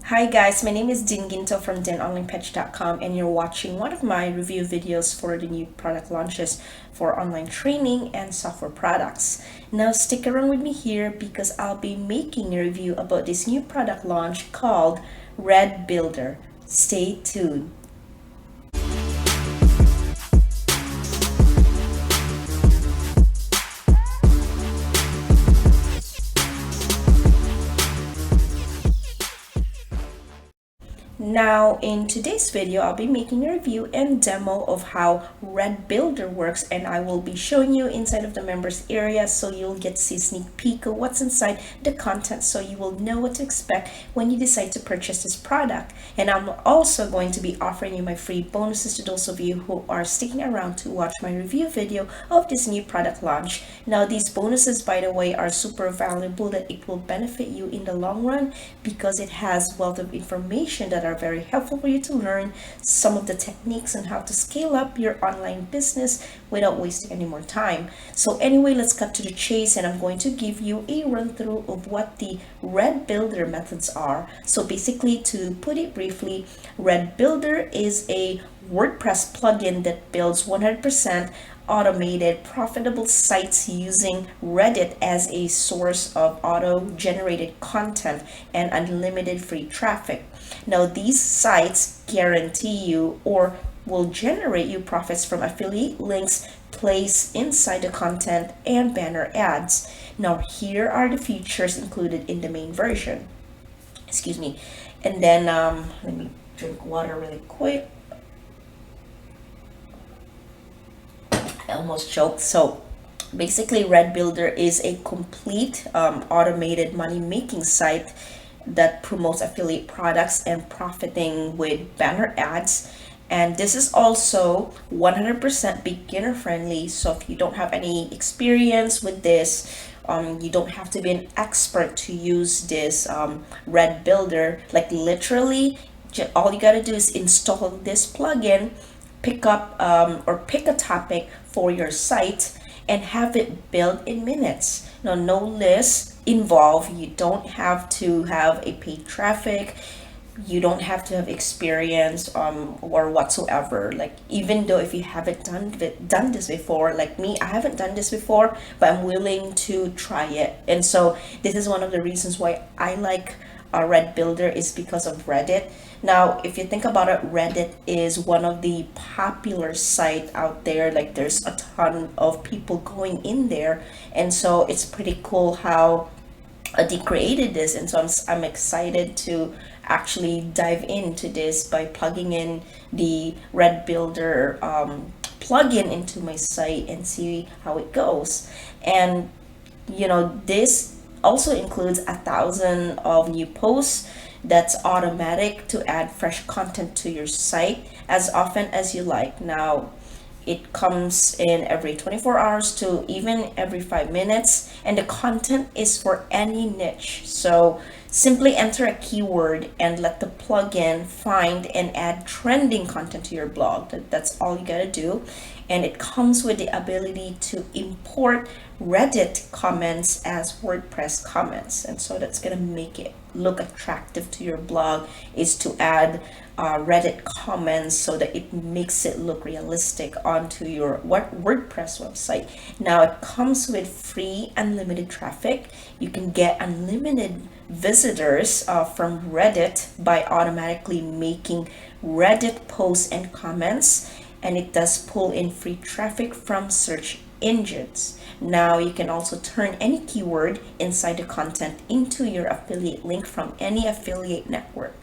Hi guys, my name is Din Ginto from dinonlinepatch.com and you're watching one of my review videos for the new product launches for online training and software products. Now stick around with me here because I'll be making a review about this new product launch called ReddBuilder. Stay tuned. Now in today's video, I'll be making a review and demo of how ReddBuilder works, and I will be showing you inside of the members area so you'll get to see a sneak peek of what's inside the content so you will know what to expect when you decide to purchase this product. And I'm also going to be offering you my free bonuses to those of you who are sticking around to watch my review video of this new product launch. Now these bonuses, by the way, are super valuable, that it will benefit you in the long run because it has wealth of information that are very helpful for you to learn some of the techniques on how to scale up your online business without wasting any more time. So anyway, let's cut to the chase, and I'm going to give you a run through of what the ReddBuilder methods are. So basically, to put it briefly, ReddBuilder is a WordPress plugin that builds 100% automated profitable sites using Reddit as a source of auto-generated content and unlimited free traffic. Now these sites guarantee you or will generate you profits from affiliate links placed inside the content and banner ads. Now here are the features included in the main version. Excuse me. And then let me drink water really quick. I almost choked. So basically, ReddBuilder is a complete automated money making site that promotes affiliate products and profiting with banner ads. And this is also 100% beginner friendly. So if you don't have any experience with this, you don't have to be an expert to use this ReddBuilder. Like literally, all you gotta do is install this plugin, pick up or pick a topic for your site and have it built in minutes. Now, no list involved. You don't have to have a paid traffic. You don't have to have experience or whatsoever. Like, even though if you haven't done this before, like me, I haven't done this before, but I'm willing to try it. And so this is one of the reasons why I like ReddBuilder, is because of Reddit. Now, if you think about it, Reddit is one of the popular site out there. Like there's a ton of people going in there, and so it's pretty cool how they created this. And so I'm excited to actually dive into this by plugging in the ReddBuilder plugin into my site and see how it goes. And this also includes 1,000 of new posts that's automatic to add fresh content to your site as often as you like. Now, it comes in every 24 hours to even every 5 minutes, and the content is for any niche. So simply enter a keyword and let the plugin find and add trending content to your blog. That's all you gotta do. And it comes with the ability to import Reddit comments as WordPress comments. And so that's gonna make it look attractive to your blog, is to add Reddit comments so that it makes it look realistic onto your WordPress website. Now it comes with free unlimited traffic. You can get unlimited visitors from Reddit by automatically making Reddit posts and comments, and it does pull in free traffic from search engines. Now you can also turn any keyword inside the content into your affiliate link from any affiliate network.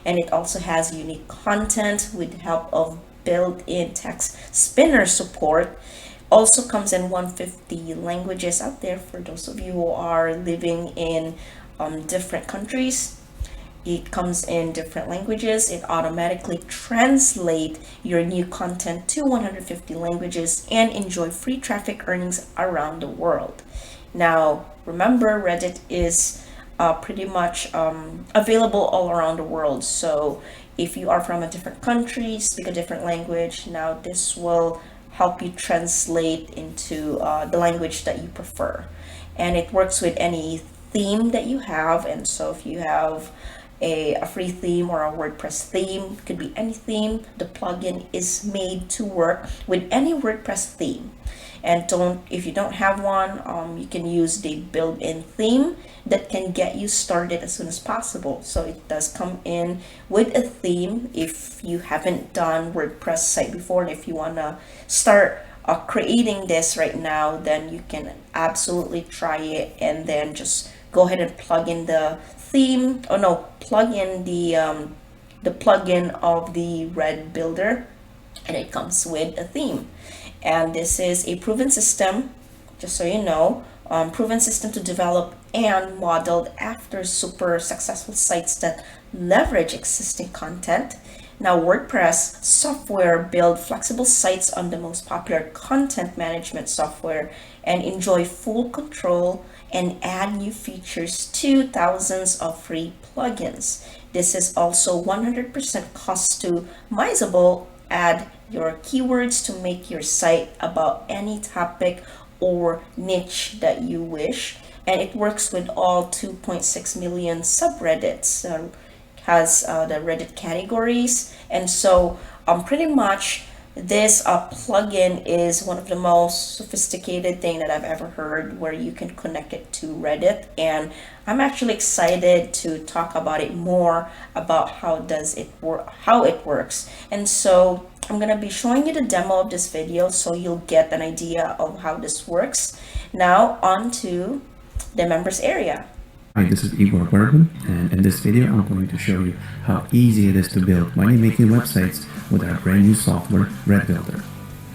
And it also has unique content with help of built-in text spinner support. Also comes in 150 languages out there for those of you who are living in different countries. It comes in different languages. It automatically translates your new content to 150 languages and enjoy free traffic earnings around the world. Now, remember, Reddit is pretty much available all around the world. So if you are from a different country, speak a different language, now this will help you translate into the language that you prefer. And it works with any theme that you have. And so if you have a free theme or a WordPress theme. It could be any theme. The plugin is made to work with any WordPress theme. And if you don't have one, you can use the built-in theme that can get you started as soon as possible. So it does come in with a theme if you haven't done WordPress site before, and if you want to start creating this right now, then you can absolutely try it, and then just go ahead and plug in the theme. Oh no, plug in the plugin of the ReddBuilder, and it comes with a theme. And this is a proven system, just so you know, proven system to develop and modeled after super successful sites that leverage existing content. Now, WordPress software build flexible sites on the most popular content management software and enjoy full control and add new features to thousands of free plugins. This is also 100% customizable. Add your keywords to make your site about any topic or niche that you wish, and it works with all 2.6 million subreddits. Has the Reddit categories, and so pretty much this plugin is one of the most sophisticated thing that I've ever heard, where you can connect it to Reddit, and I'm actually excited to talk about it more, about how it works. And so I'm gonna be showing you the demo of this video so you'll get an idea of how this works. Now on to the members area. Hi, this is Igor Bergman, and in this video I'm going to show you how easy it is to build money-making websites with our brand new software, ReddBuilder.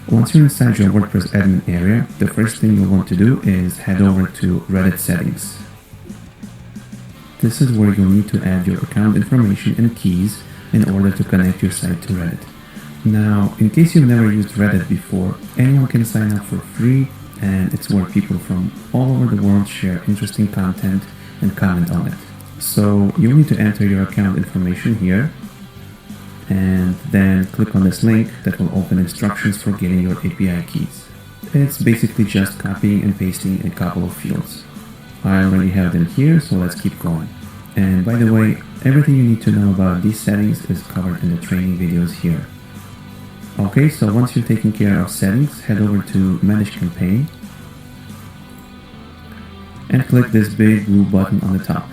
Once you're inside your WordPress admin area, the first thing you'll want to do is head over to Reddit settings. This is where you'll need to add your account information and keys in order to connect your site to Reddit. Now, in case you've never used Reddit before, anyone can sign up for free, and it's where people from all over the world share interesting content and comment on it. So you'll need to enter your account information here, and then click on this link that will open instructions for getting your API keys. It's basically just copying and pasting a couple of fields. I already have them here, so let's keep going. And by the way, everything you need to know about these settings is covered in the training videos here. Okay, so once you've taken care of settings, head over to Manage Campaign and click this big blue button on the top.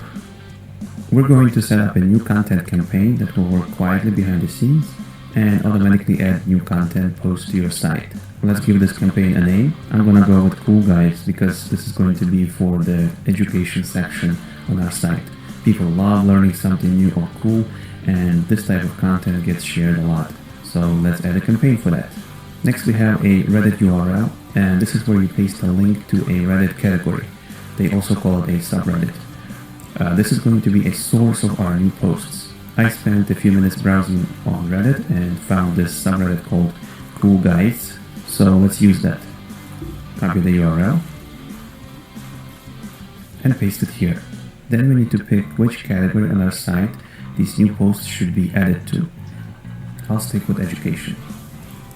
We're going to set up a new content campaign that will work quietly behind the scenes and automatically add new content posts to your site. Let's give this campaign a name. I'm gonna go with Cool Guides because this is going to be for the education section on our site. People love learning something new or cool, and this type of content gets shared a lot. So let's add a campaign for that. Next we have a Reddit URL, and this is where you paste a link to a Reddit category. They also call it a subreddit. This is going to be a source of our new posts. I spent a few minutes browsing on Reddit and found this subreddit called Cool Guides. So let's use that. Copy the URL and paste it here. Then we need to pick which category on our site these new posts should be added to. I'll stick with education.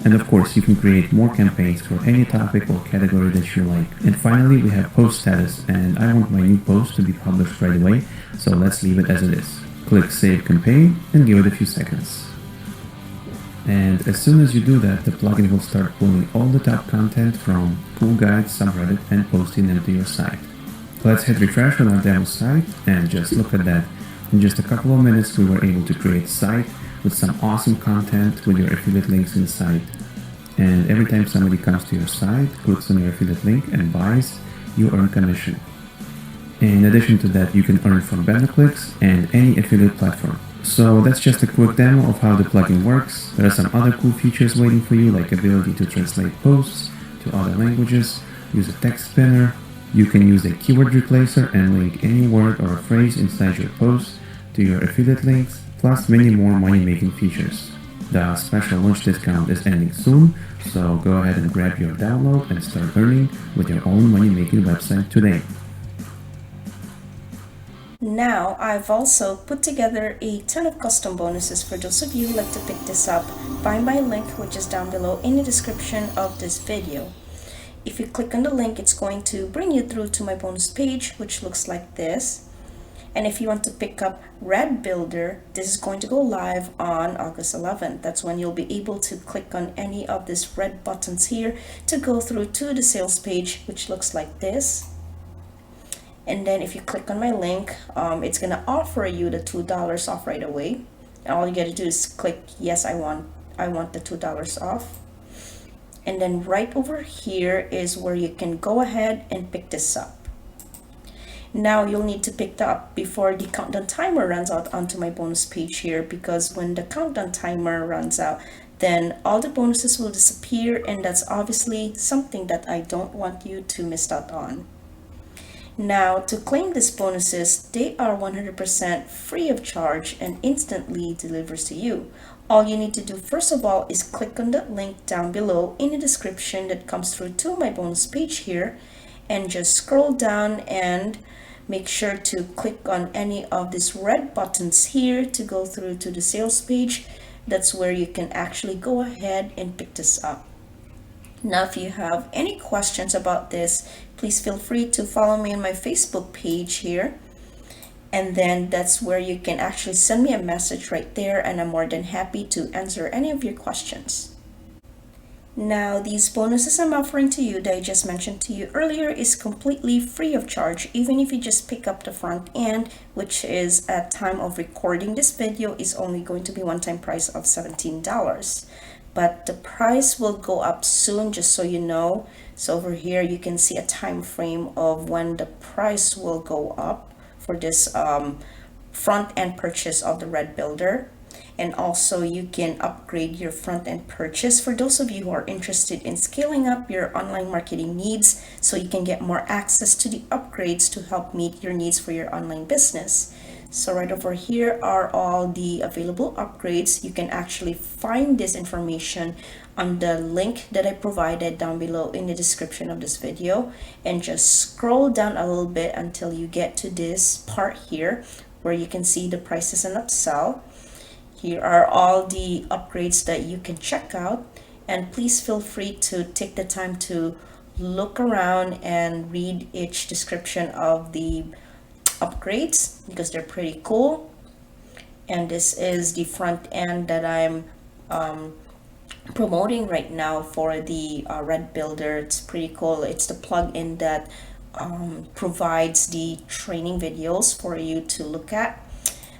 And of course, you can create more campaigns for any topic or category that you like. And finally, we have post status, and I want my new post to be published right away, so let's leave it as it is. Click Save Campaign and give it a few seconds. And as soon as you do that, the plugin will start pulling all the top content from Cool Guides subreddit and posting them to your site. Let's hit refresh on our demo site, and just look at that. In just a couple of minutes, we were able to create a site with some awesome content with your affiliate links inside. And every time somebody comes to your site, clicks on your affiliate link and buys, you earn commission. In addition to that, you can earn from banner clicks and any affiliate platform. So that's just a quick demo of how the plugin works. There are some other cool features waiting for you, like ability to translate posts to other languages, use a text spinner. You can use a keyword replacer and link any word or a phrase inside your post to your affiliate links, plus many more money-making features. The special launch discount is ending soon, so go ahead and grab your download and start earning with your own money-making website today. Now, I've also put together a ton of custom bonuses for those of you who like to pick this up. Find my link, which is down below in the description of this video. If you click on the link, it's going to bring you through to my bonus page, which looks like this. And if you want to pick up ReddBuilder, this is going to go live on August 11th. That's when you'll be able to click on any of these red buttons here to go through to the sales page, which looks like this. And then if you click on my link, it's gonna offer you the $2 off right away. And all you gotta do is click yes, I want the $2 off. And then right over here is where you can go ahead and pick this up. Now you'll need to pick that up before the countdown timer runs out onto my bonus page here, because when the countdown timer runs out, then all the bonuses will disappear, and that's obviously something that I don't want you to miss out on. Now, to claim these bonuses, they are 100% free of charge and instantly delivers to you. All you need to do first of all is click on that link down below in the description that comes through to my bonus page here, and just scroll down and make sure to click on any of these red buttons here to go through to the sales page. That's where you can actually go ahead and pick this up. Now, if you have any questions about this, please feel free to follow me on my Facebook page here. And then that's where you can actually send me a message right there, and I'm more than happy to answer any of your questions. Now, these bonuses I'm offering to you that I just mentioned to you earlier is completely free of charge, even if you just pick up the front end, which is at time of recording this video is only going to be one-time price of $17. But the price will go up soon, just so you know. So over here you can see a time frame of when the price will go up for this front end purchase of the ReddBuilder. And also you can upgrade your front end purchase for those of you who are interested in scaling up your online marketing needs, so you can get more access to the upgrades to help meet your needs for your online business. So right over here are all the available upgrades. You can actually find this information on the link that I provided down below in the description of this video, and just scroll down a little bit until you get to this part here where you can see the prices and upsell. Here are all the upgrades that you can check out, and please feel free to take the time to look around and read each description of the upgrades, because they're pretty cool. And this is the front end that I'm promoting right now for the ReddBuilder. It's pretty cool. It's the plugin that provides the training videos for you to look at.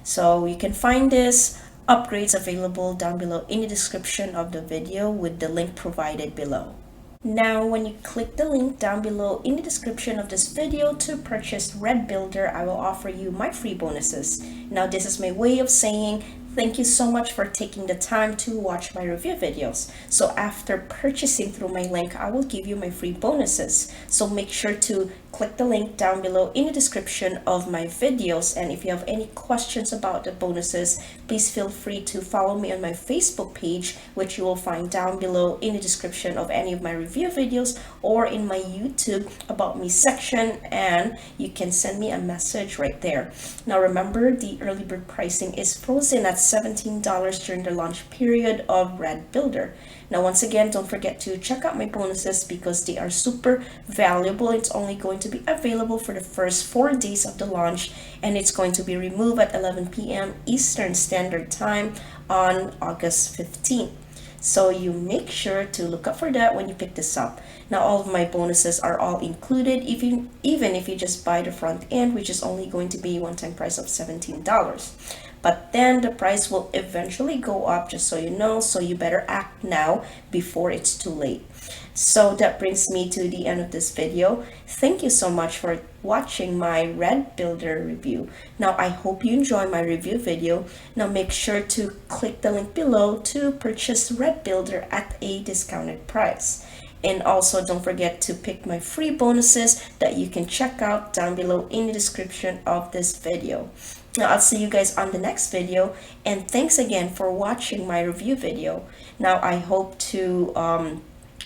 So you can find this upgrades available down below in the description of the video with the link provided below. Now, when you click the link down below in the description of this video to purchase ReddBuilder, I will offer you my free bonuses. Now, this is my way of saying thank you so much for taking the time to watch my review videos. So after purchasing through my link, I will give you my free bonuses. So make sure to click the link down below in the description of my videos. And if you have any questions about the bonuses, please feel free to follow me on my Facebook page, which you will find down below in the description of any of my review videos, or in my YouTube About Me section, and you can send me a message right there. Now remember, the early bird pricing is frozen at $17 during the launch period of ReddBuilder. Now, once again, don't forget to check out my bonuses because they are super valuable. It's only going to be available for the first 4 days of the launch, and it's going to be removed at 11 p.m. Eastern Standard Time on August 15th. So you make sure to look up for that when you pick this up. Now, all of my bonuses are all included, even if you just buy the front end, which is only going to be one-time price of $17. But then the price will eventually go up, just so you know, so you better act now before it's too late. So that brings me to the end of this video. Thank you so much for watching my ReddBuilder review. Now, I hope you enjoy my review video. Now make sure to click the link below to purchase ReddBuilder at a discounted price. And also don't forget to pick my free bonuses that you can check out down below in the description of this video. Now, I'll see you guys on the next video, and thanks again for watching my review video. Now, I hope to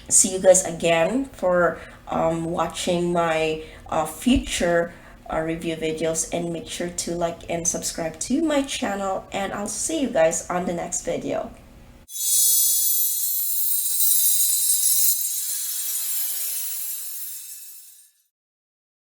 see you guys again for watching my future review videos, and make sure to like and subscribe to my channel, and I'll see you guys on the next video.